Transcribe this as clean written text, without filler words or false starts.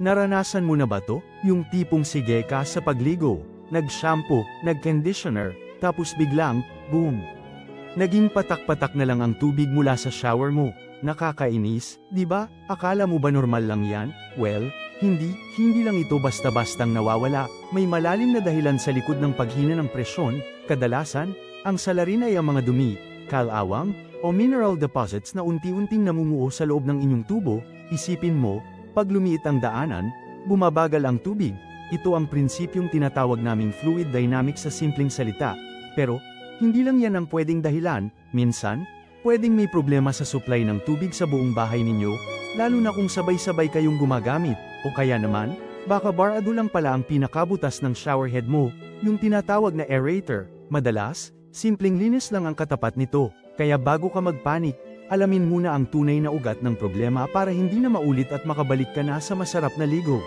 Naranasan mo na ba to? Yung tipong sige ka sa pagligo, nag-shampoo, nag-conditioner, tapos biglang, boom! Naging patak-patak na lang ang tubig mula sa shower mo. Nakakainis, di ba? Akala mo ba normal lang yan? Well, hindi lang ito basta-bastang nawawala. May malalim na dahilan sa likod ng paghina ng presyon. Kadalasan, ang salarin ay ang mga dumi, kalawang, o mineral deposits na unti-unting namumuo sa loob ng inyong tubo. Isipin mo, pag lumiit ang daanan, bumabagal ang tubig. Ito ang prinsipyong tinatawag naming fluid dynamics sa simpleng salita. Pero, hindi lang yan ang pwedeng dahilan. Minsan, pwedeng may problema sa supply ng tubig sa buong bahay ninyo, lalo na kung sabay-sabay kayong gumagamit, o kaya naman, baka barado lang pala ang pinakabutas ng showerhead mo, yung tinatawag na aerator. Madalas, simpleng linis lang ang katapat nito, kaya bago ka magpanik, alamin muna ang tunay na ugat ng problema para hindi na maulit at makabalik ka na sa masarap na ligo.